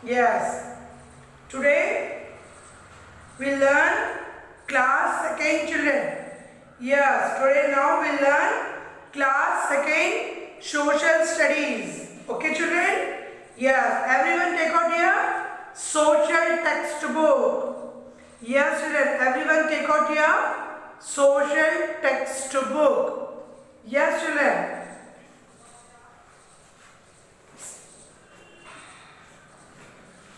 Yes. Today we learn class second children. Yes. Today now we learn class second social studies. Okay children? Yes. Everyone take out your social textbook. Yes children. Everyone take out your social textbook. Yes children.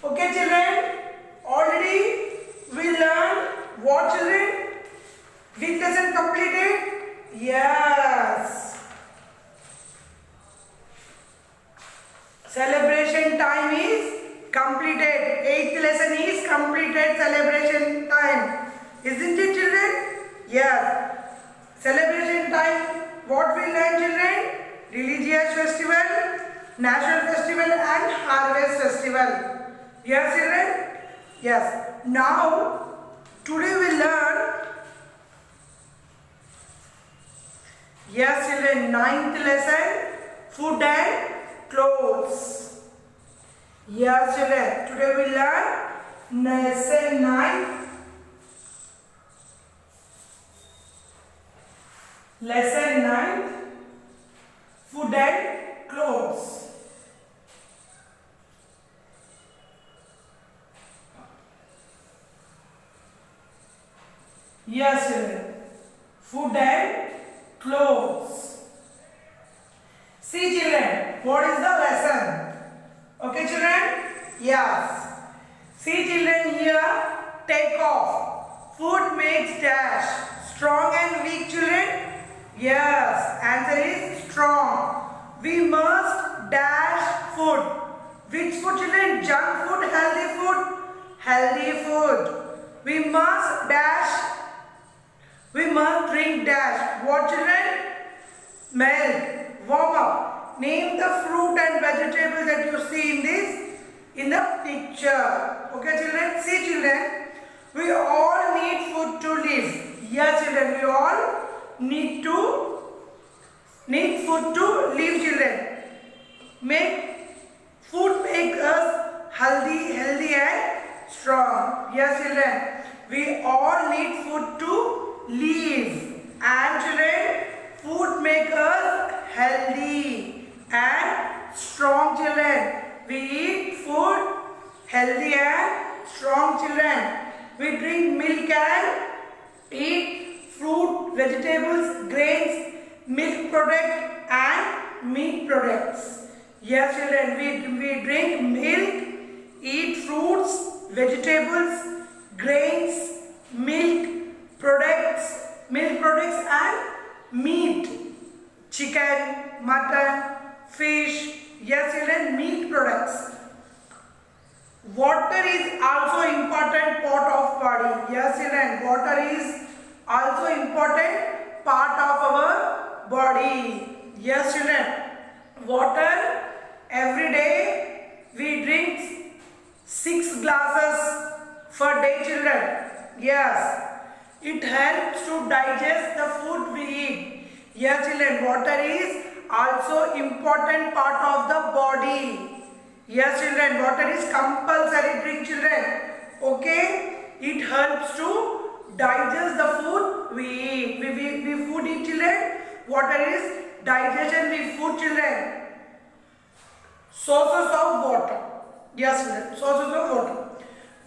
Okay children, already we learned what children? Which lesson completed? Yes. Celebration time is completed. 8th lesson is completed celebration time. Isn't it children? Yes. Celebration time, what we learn children? Religious festival, national festival and harvest festival. Yes children? Yes. Now, today we learn, yes children, 9th lesson, food and clothes. Yes children, today we learn lesson 9, lesson 9, food and clothes. Yes children, food and clothes. See children, what is the lesson? Okay children? Yes. See children here, take off. Food makes dash. Strong and weak children? Yes, answer is strong. We must dash food. Which food children? Junk food, healthy food? Healthy food. We must dash. We must drink dash. What children? Milk. Warm up. Name the fruit and vegetables that you see in the picture. Okay children? See children. We all need food to live. Yes children. We all need food to live children. Food make us healthy and strong. Yes children. We all need food to live, and children, food make us healthy and strong children. We eat food healthy and strong children. We drink milk and eat fruit, vegetables, grains, milk product and meat products. Yes children, we drink milk, eat fruits, vegetables, grains, milk products and meat, chicken, mutton, fish. Yes children, meat products. Water is also important part of body. Yes children, water is also important part of our body. Yes children, water every day we drink 6 glasses for day children. Yes. It helps to digest the food we eat. Yes children, water is also important part of the body. Yes children, water is compulsory drink children. Okay? It helps to digest the food we eat. We food eat children. Water is digestion we food children. Sources of water. Yes children, sources of water.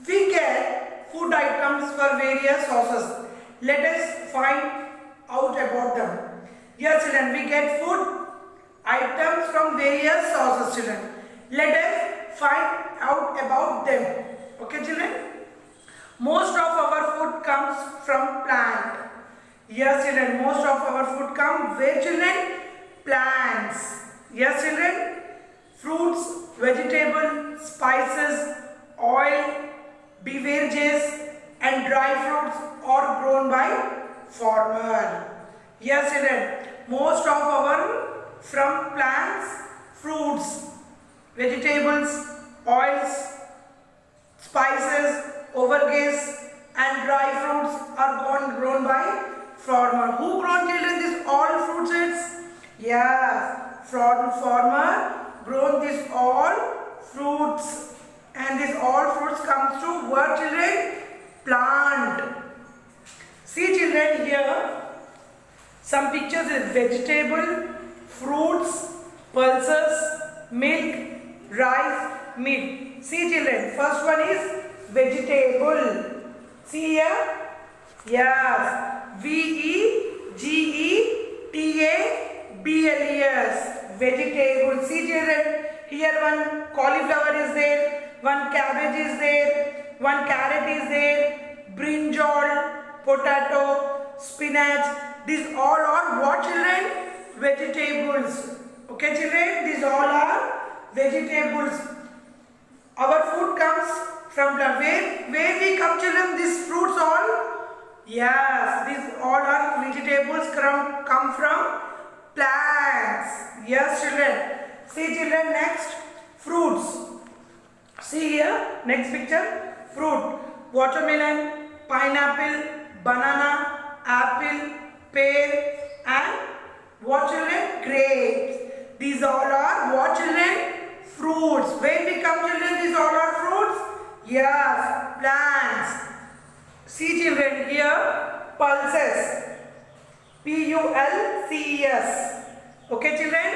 We get food items for various sources. Let us find out about them. Yes children, we get food items from various sources children. Let us find out about them. Okay children? Most of our food comes from plant. Yes children, most of our food comes where children? Plants. Yes children? Fruits, vegetables, spices, oil, beverages and dry fruits are grown by farmer. Yes children, most of our from plants, fruits, vegetables, oils, spices, overgaze and dry fruits are grown by farmer. Who grown children this all fruit seeds? Yes, farmer grown this all fruits and this all fruits comes to what, children? Plant. See children, here some pictures is vegetable, fruits, pulses, milk, rice, meat. See children, first one is vegetable. See here, yes, VEGETABLES, vegetable. See children, here one cauliflower is there, one cabbage is there, one carrot is there, brinjal, potato, spinach. These all are what, children? Vegetables. Okay children, these all are vegetables. Our food comes from the where we come, children. These fruits all, yes, these all are vegetables come from plants. Yes children. See children, next fruits. See here, next picture, fruit, watermelon, pineapple, banana, apple, pear, and what children? Grapes. These all are what, children? Fruits. When we come, children, these all are fruits? Yes, plants. See children, here pulses. Pulses. Okay children?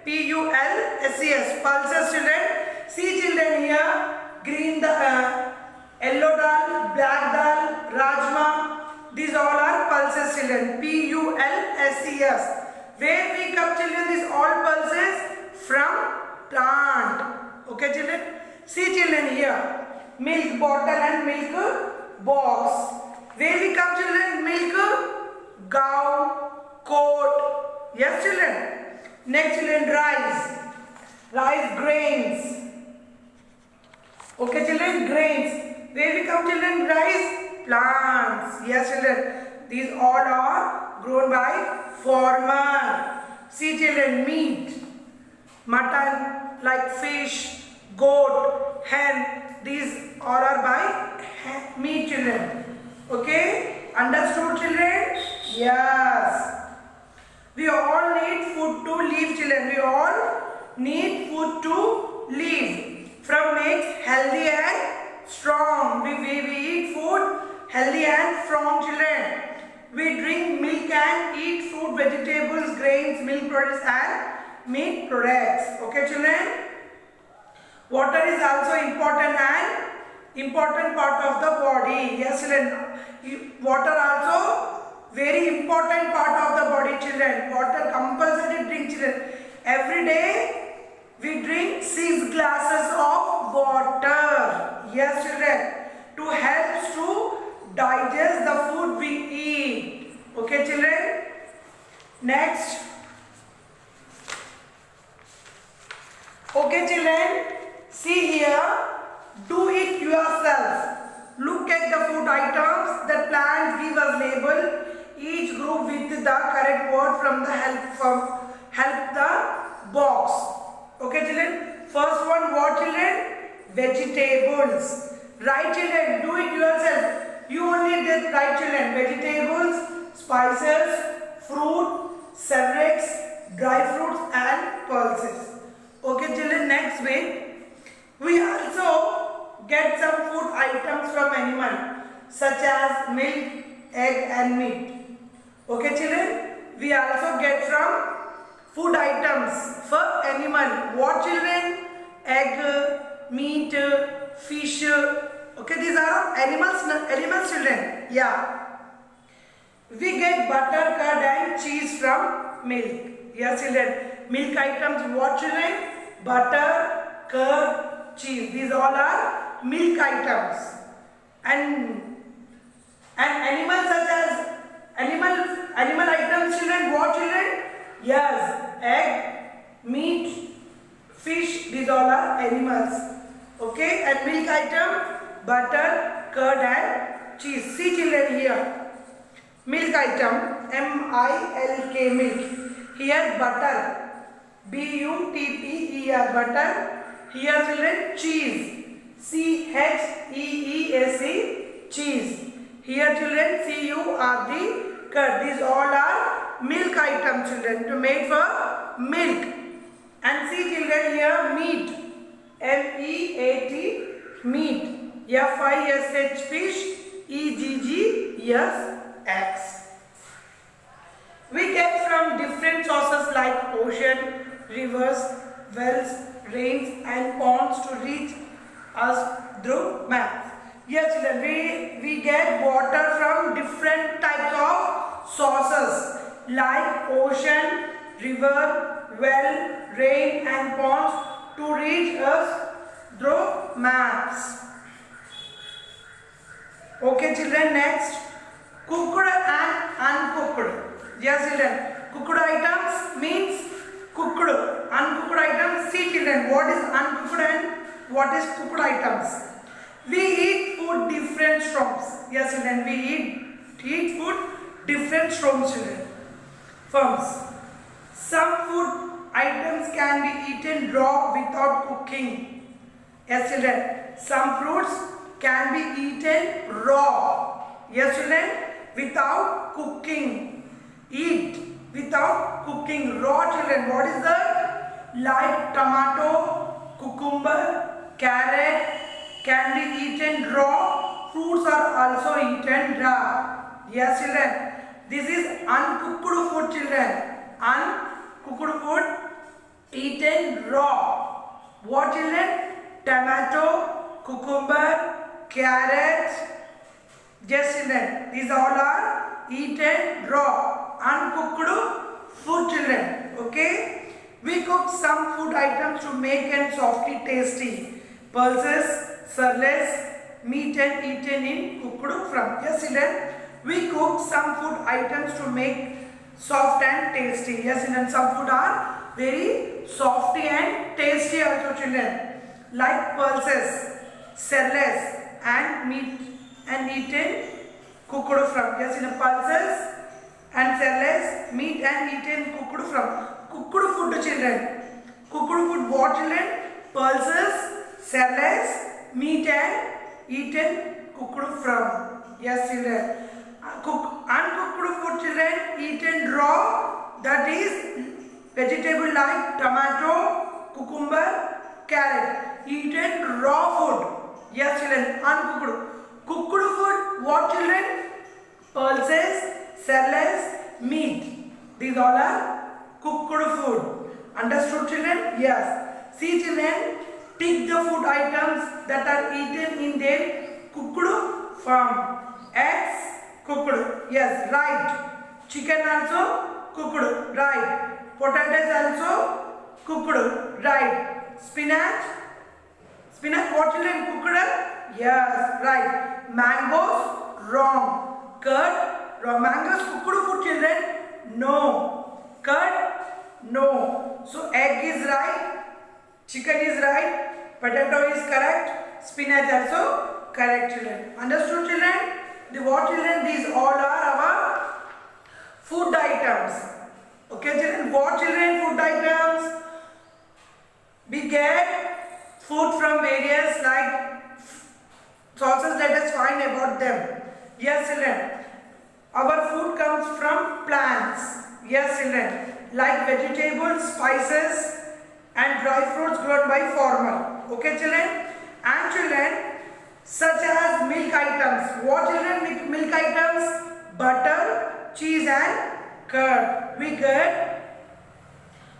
Pulses. Pulses children. See children, here green yellow dal, black dal, rajma. These all are pulses children. Pulses. Where we come, children, these all pulses from plant. Okay children. See children, here milk bottle and milk box. Where we come, children? Milk cow, coat. Yes children. Next children, rice grains. Okay children, grains. Where we come, children? Rice plants. Yes children. These all are grown by farmer. See children, meat, mutton, like fish, goat, hen. These all are by meat children. Okay, understood children? Yes. We all need food to live children. We all need food to live. From makes healthy and strong. We eat food healthy and strong children. We drink milk and eat fruit, vegetables, grains, milk products and meat products. Okay children? Water is also important part of the body. Yes children. Water also very important part of the body children. Water compulsory drink children. Every day we drink 6 glasses of water. Yes children. To help to digest the food we eat. Okay children. Next. Okay children. See here. Do it yourself. Look at the food items. The plants give us label. Each group with the correct word from the help the box. Okay children. First one, what children? Vegetables. Right children. Do it yourself. You only did right children. Vegetables, spices, fruit, cereals, dry fruits and pulses. Okay children. Next way. We also get some food items from animal such as milk, egg and meat. Okay children, we also get from food items for animal. What children? Egg, meat, fish. Okay, these are animals children. Yeah. We get butter, curd and cheese from milk. Yes children. Milk items, what children? Butter, curd, cheese. These all are milk items. And animals such as animal items children, what children? Yes, egg, meat, fish. These all are animals. Okay, and milk item, butter, curd and cheese. See children here. Milk item, MILK, milk. Here butter, BUTTER, butter. Here children, cheese, CHEESE, cheese. Here children, CURD, curd. These all are milk items children, to made for milk. And see children here, meat, MEAT, meat. F-I-S-H, fish. E-G-G-S-X. We get from different sources like ocean, rivers, wells, rains and ponds to reach us through maps. Yes, children, we get water from different types of sources like ocean, river, well, rain and ponds to reach us through maps. Okay, children, next. Cooked and uncooked. Yes, children. Cooked items means cooked. Uncooked items. See, children, what is uncooked and what is cooked items? We eat food different forms. Yes, children, we eat food different forms, children. Forms. Some food items can be eaten raw without cooking. Yes, children. Some fruits can be eaten raw. Yes, children, without cooking. Eat without cooking. Raw, children. What is that? Like tomato, cucumber, carrot can be eaten raw. Fruits are also eaten raw. Yes, children. This is uncooked food, children. Uncooked food eaten raw. What, children? Tomato, cucumber, carrot. Yes, children. These all are eaten raw. Uncooked food, children. Okay. We cook some food items to make them softly tasty. Pulses, surless, meat and eaten in cooked from. Yes, children. We cook some food items to make soft and tasty. Yes, children. Some food are very softy and tasty also, children. Like pulses, surless and meat and eaten cooked from. Yes, children. Pulses and surless, meat and eaten cooked from. Cooked food, children. Cooked food, what, children? Pulses, surless, meat and eaten cooked from. Yes, children. Uncooked food, children, eaten raw. That is vegetable like tomato, cucumber, carrot. Eaten raw food. Yes, children. Uncooked. Cooked food, what, children? Pulses, surless, meat. These all are cooked food. Understood, children? Yes. See, children, pick the food items that are eaten in their cooked form. Eggs, cooked. Yes, right. Chicken also cooked. Right. Potatoes also cooked. Right. Spinach. Spinach, what, children? Cooked? Yes, right. Mangoes, wrong. Curd, wrong. Mangoes cooked food, children? No. Curd, no. So egg is right. Chicken is right. Potato is correct. Spinach also correct, children. Understood, children? The what, children? These all are our food items. Okay, children? What, children? Food items. We get food from various like sources. Let us find about them. Yes, children. Our food comes from plants. Yes, children. Like vegetables, spices and dry fruits grown by farmer. Okay, children? And children, such as milk items. What, children? Milk items? Butter, cheese and curd. We get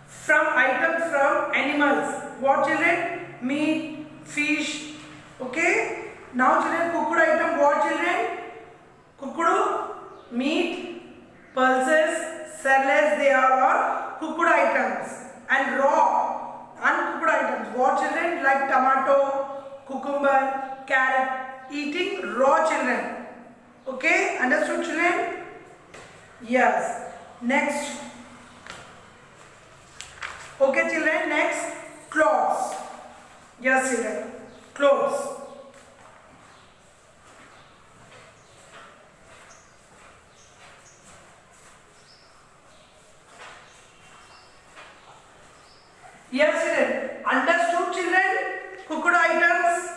from items from animals. What, children? Meat, fish. Okay? Now, children, cooked item. What, children? Cooked meat, pulses, surless. They are cooked items. And raw, uncooked items. What, children? Like tomato, cucumber, carrot. Eating raw, children. Okay? Understood, children? Yes. Next. Okay, children. Next. Clothes. Yes, children. Clothes. Yes, children. Understood, children? Cooked items.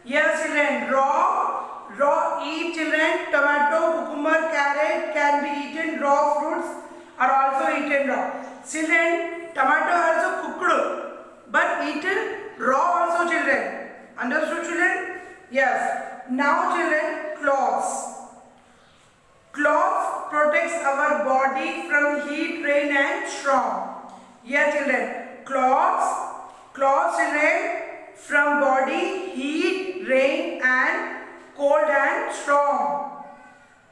Yes, children. Raw eat, children. Tomato, cucumber, carrot can be eaten. Raw fruits are also eaten raw. Children, tomato also cooked, but eaten raw also, children. Understood, children? Yes. Now children, clothes. Cloth protects our body from heat, rain and storm. Yes children, cloths children from body, heat, rain and cold and storm.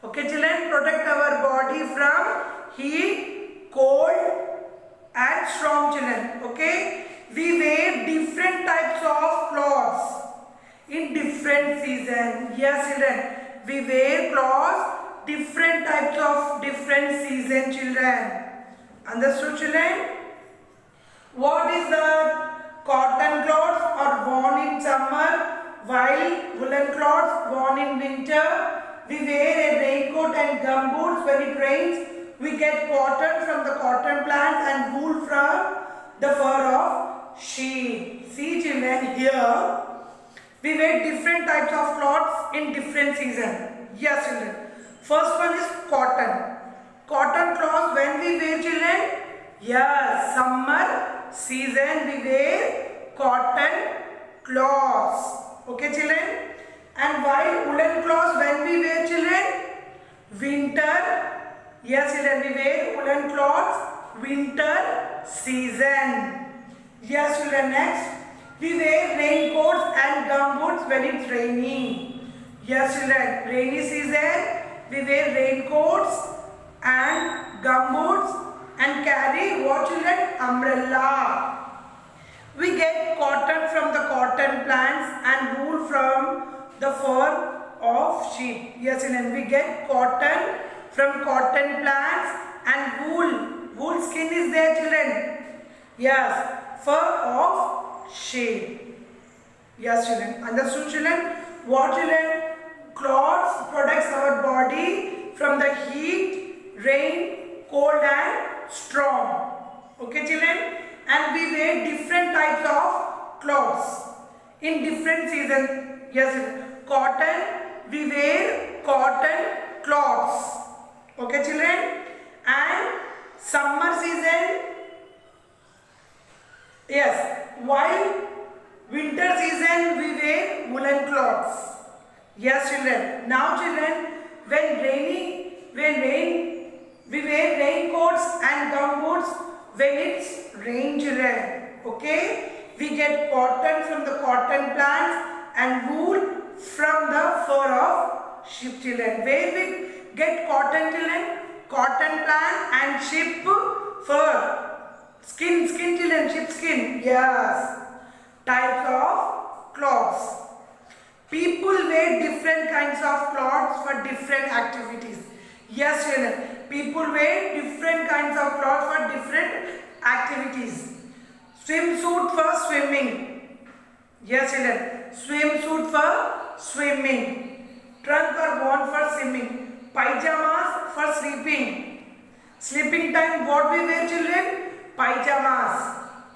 Okay children, protect our body from heat, cold and storm children. Okay, we wear different types of clothes in different season. Yes children, we wear clothes different types of different season children. Understood children? What is the cotton clothes are worn in summer while woolen clothes worn in winter. We wear a raincoat and gumboots when it rains. We get cotton from the cotton plants and wool from the fur of sheep. See children, here we wear different types of clothes in different season. Yes children. First one is cotton. Cotton cloth when we wear children? Yes, summer season we wear cotton cloths. Okay children? And while woolen cloths when we wear children? Winter. Yes children, we wear woolen cloths winter season. Yes children, next we wear raincoats and gumboots when it's raining. Yes children, rainy season we wear raincoats and gumboots and carry what children? Umbrella. We get cotton from the cotton plants and wool from the fur of sheep. Yes children, we get cotton from cotton plants and wool. Wool skin is there children. Yes, fur of sheep. Yes children, understood children? What children? Clothes protects our body from the heat, rain, cold and storm. Okay children? And we wear different types of clothes in different seasons. Yes, cotton, we wear cotton cloths. Okay children? And summer season, yes, while winter season we wear woolen cloths. Yes children. Now children, when rain, we wear raincoats and gumboots when it's rain children. Okay? We get cotton from the cotton plants and wool from the fur of sheep children. Where we get cotton children? Cotton plant and sheep fur. Skin children, sheep skin. Yes. Types of cloths. People wear different kinds of clothes for different activities. Yes children, people wear different kinds of clothes for different activities. Swimsuit for swimming. Yes children, swimsuit for swimming. Trunk are worn for swimming. Pyjamas for sleeping. Sleeping time what we wear children? Pyjamas.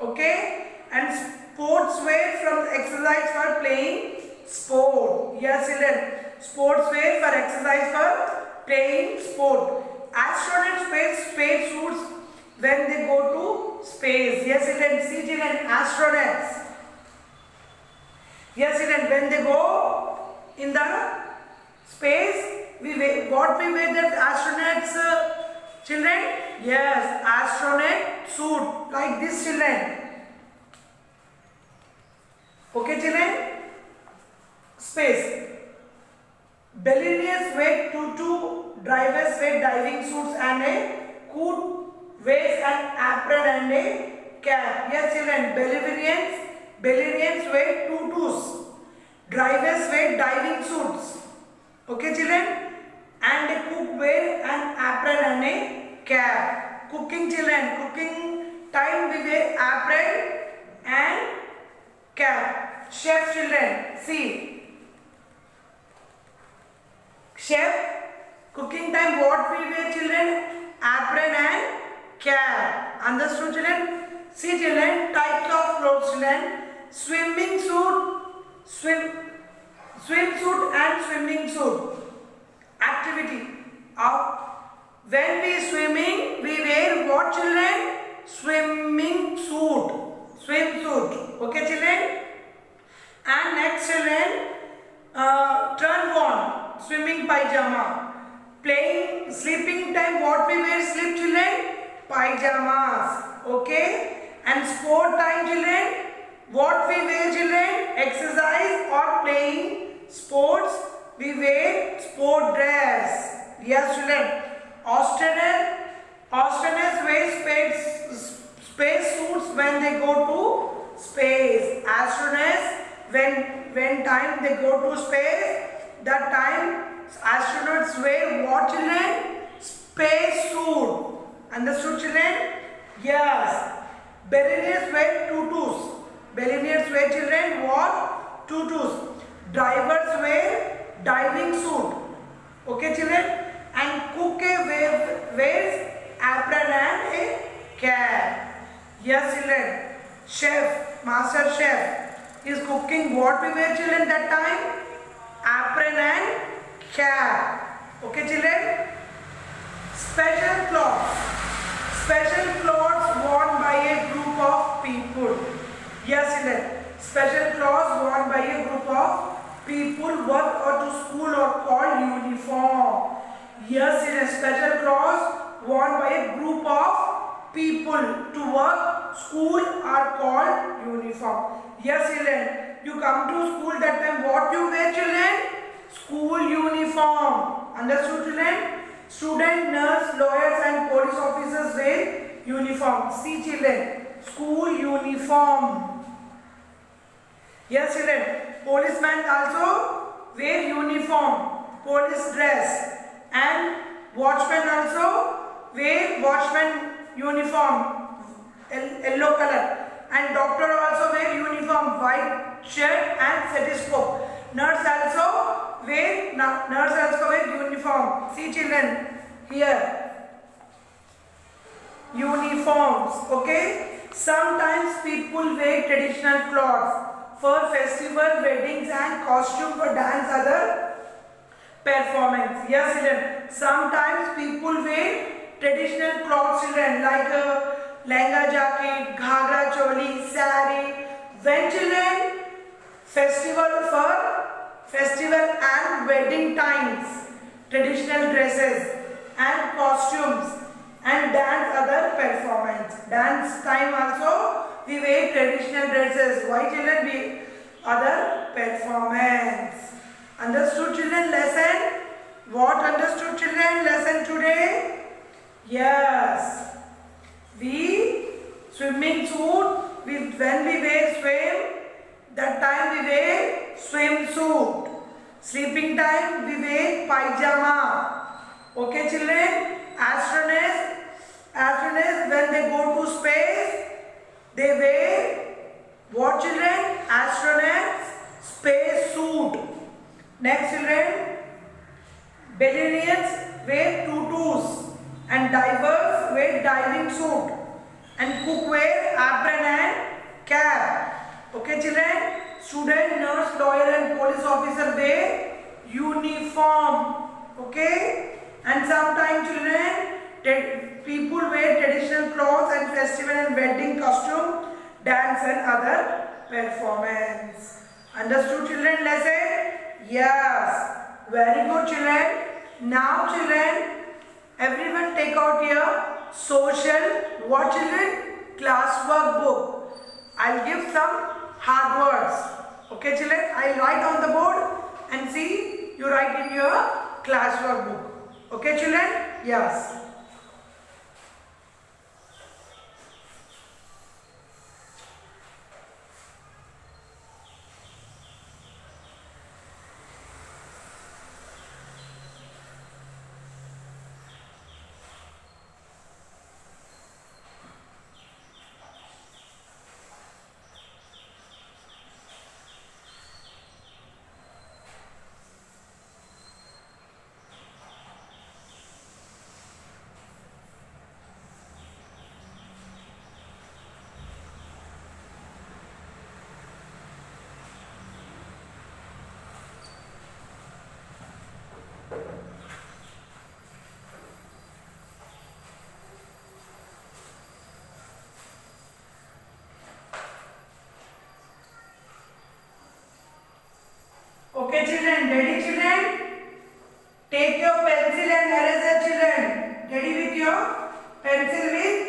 Okay? And sports wear from exercise for playing sport. Yes children, sports wear for exercise for playing sport. Astronauts wear space suits when they go to space. Yes children, see children, astronauts. Yes children, when they go in the space, we wear, what we wear that astronauts children? Yes, astronaut suit like this children. Okay children? Space. Ballerinians wear tutu, drivers wear diving suits and a coat wears an apron and a cap. Yes children, Ballerinians wear tutus, drivers wear diving suits. Okay children? And a cook wear an apron and a cap. Cooking children, cooking time we wear apron and cap. Chef children, see. Chef, cooking time what we wear children? Apron and cap. Understood children? See children, types of clothes children. Swimming suit, swimsuit and swimming suit. Activity. When we swimming, we wear what children? Swimming suit. Swimsuit. Okay children? And next children, Turn on, swimming pajama. Playing, sleeping time, what we wear sleep children? Pajamas. Okay? And sport time children, what we wear children? Exercise or playing sports, we wear sport dress. Yes children. Astronauts wear space suits when they go to space. Astronauts, when time they go to space, that time astronauts wear what children? Space suit. Understood children? Yes. Billionaires wear tutus. Billionaires wear children what? Tutus. Divers wear diving suit. Okay children? And cook wears apron and a cap. Yes children. Chef, master chef is cooking what we wear children that time? Apron and cap. Okay children? Special clothes. Special clothes worn by a group of people. Yes children. Special clothes worn by a group of people work or to school or called uniform. Yes children. Special clothes worn by a group of people to work school are called uniform. Yes children. You come to school that time what you wear children? School uniform. Understood children? Student, nurse, lawyers and police officers wear uniform. See children, school uniform. Yes children, policemen also wear uniform, police dress, and watchmen also wear watchman uniform, yellow color, and doctor also wear uniform, white shirt and stethoscope. Nurse also wear uniform. See children here, uniforms. Okay. Sometimes people wear traditional clothes for festival, weddings and costume for dance, other performance. Yes children. Sometimes people wear traditional clothes children like lehenga jacket, ghagra choli, sari. When children festival and wedding times, traditional dresses and costumes and dance other performance. Dance time also we wear traditional dresses. Why children? We other performance. Understood children lesson? What understood children lesson today? Yes. We swimming suit. When we wear swim, that time we wear swimsuit. Sleeping time we wear pajama. Okay children? Astronauts when they go to space, they wear what children? Astronauts space suit. Next children, billionaires wear tutus and divers wear diving suit and cook wear apron and cap. Okay children, student, nurse, lawyer and police officer wear uniform. Okay, and sometimes children, people wear traditional clothes and festival and wedding costume, dance and other performance. Understood children lesson? Yes. Very good children. Now children, everyone take out your social, what children? Classwork book. I'll give some hard words. Okay children, I'll write on the board and see you write in your classwork book. Okay children? Yes. Okay, children, ready, children? Take your pencil and eraser, children. Ready with your pencil with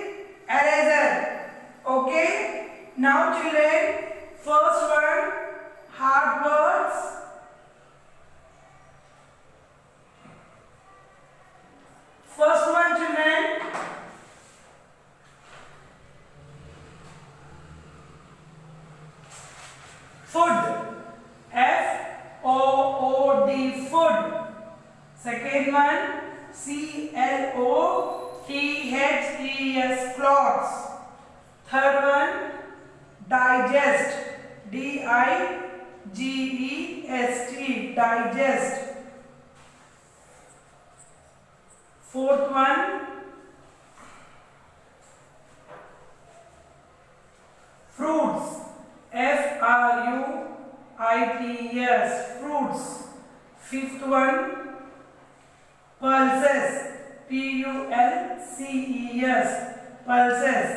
eraser. Okay. Now, children, first one, hard words. First one, children. Food. F-O-O-D, food. Second one, C-L-O-T-H-E-S, cloths. Third one, digest. D-I-G-E-S-T, digest. Fourth one, fruits. F-R-U-I-T-S, fruits. Fifth one, pulses. P-U-L-C-E-S, pulses.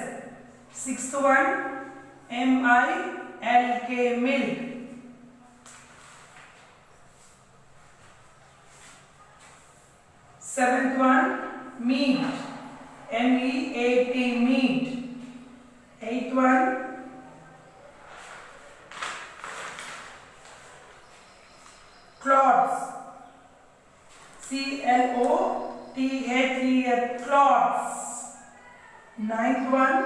Sixth one, M-I-L-K, milk. Seventh one, meat. M-E-A-T, meat. Eighth one, cloths. C-L-O-T-H-E-S, cloths. Ninth one,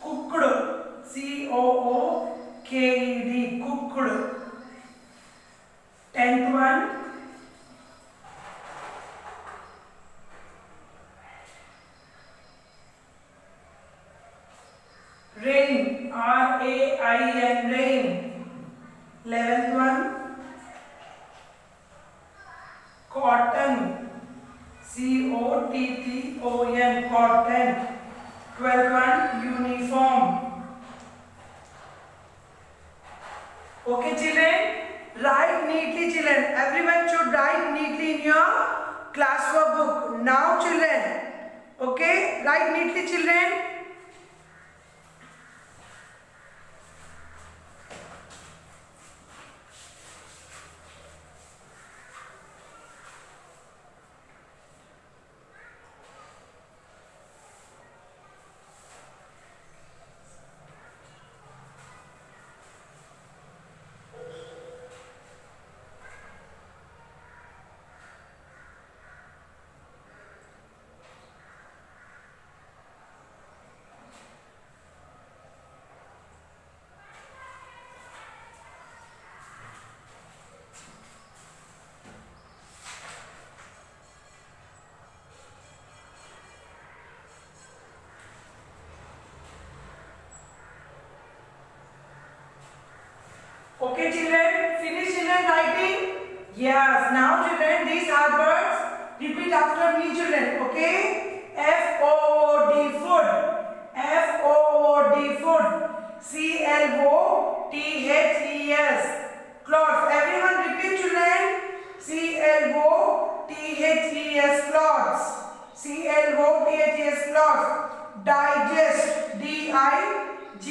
cooked. C-O-O-K-E-D, cooked. Tenth one, rain. R-A-I-N, rain. 11th one, cotton. C-O-T-T-O-N, cotton. 12th one, uniform. Okay, children, write neatly, children. Everyone should write neatly in your classwork book. Now, children, okay, write neatly, children. Okay, children, finish children writing? Yes. Now, children, these are words. Repeat after me, children. Okay? F-O-O-D, food. F-O-O-D, food. C-L-O-T-H-E-S, clothes. Everyone repeat, children. C-L-O-T-H-E-S, clothes. C-L-O-T-H-E-S, clothes. Digest. D-I-G-E-S-T,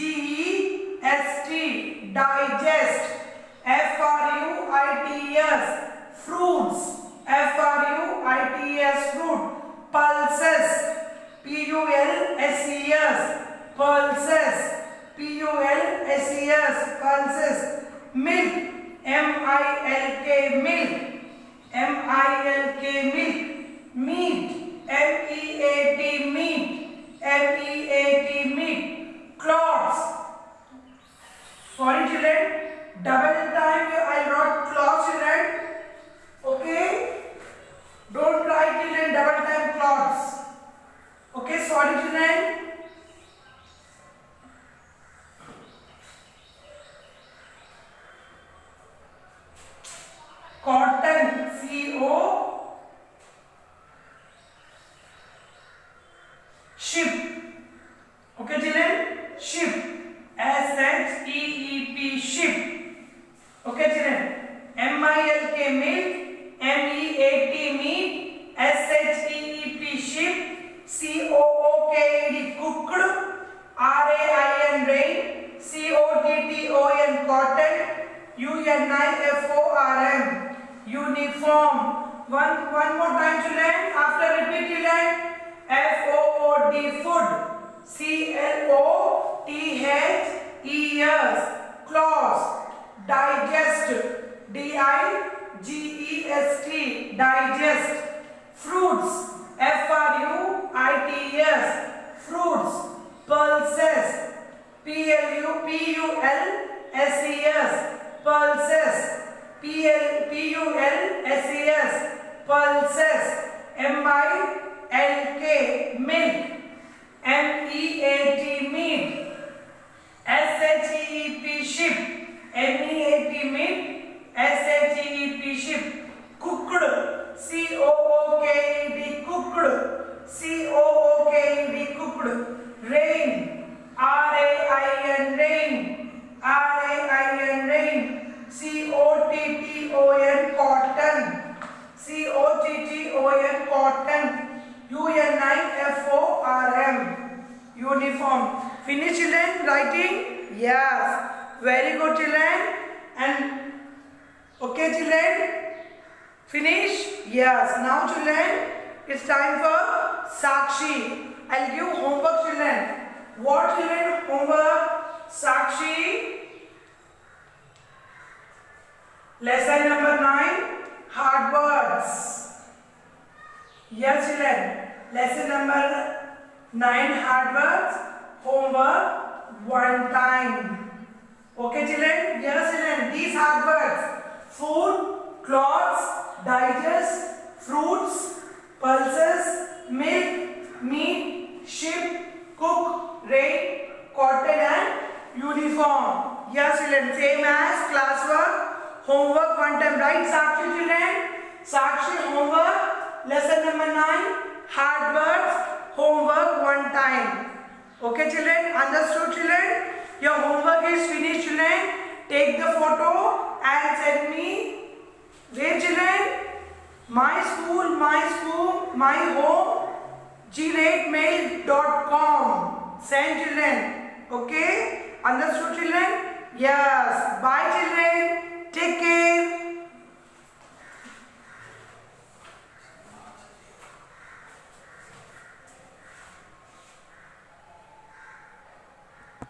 digest. F-R-U-I-T-S, fruits. F-R-U-I-T-S, fruit. Pulses. P-U-L-S-E-S, pulses. P-U-L-S-E-S, pulses. Milk. M-I-L-K, milk. M-I-L-K, milk. Meat. M-E-A-T, meat. M-E-A-T, meat. Clothes. Sorry, children. Double time I wrote clothes, children. Okay? Don't write, children, double time clothes. Okay, sorry, children. Cotton. C-O. Ship. Okay, children? Ship. S-H-E-E-P, ship. Okay, children? M-I-L-K, milk. M-E-A-T, meat. S-H-E-E-P, ship. C-O-O-K-E-D, cooked. R-A-I-N, rain. C-O-T-T-O-N, cotton. U-N-I-F-O-R-M, uniform. One more time children. After repeat children. Food. Food. Clothes. Clothes. Digest. Digest. Digest. Fruits. Fruits. Fruits. Pulses. Pulses. Pulses. Pulses. Pulses. Milk. Milk. Meat. Meat. Sheep. Sheep. Meat. Meat. Sheep. Sheep. Cooked. Cooked. Cooked. Cooked. Rain. Rain. Rain. Rain. Cotton. Cotton. Uniform. Uniform. Finish children writing? Yes. Very good children. And okay children? Finish? Yes. Now children, it's time for Sakshi. I'll give homework children. What children homework? Sakshi. Lesson number 9. Hard words. Yes children. Lesson number 9. Hard words. Homework. One time. Okay children? Yes children. These hard words. Food. Clothes. Digest. Fruits. Pulses. Milk. Meat. Ship. Cook. Rain. Cotton and uniform. Yes children. Same as classwork. Homework one time. Right Sakshi children? Sakshi homework. Lesson number 9. Hard words. Homework one time. Okay children? Understood children? Your homework is finished children. Take the photo and send me. Where children? My school, my home, @mail.com. Send children. Okay? Understood children? Yes. Bye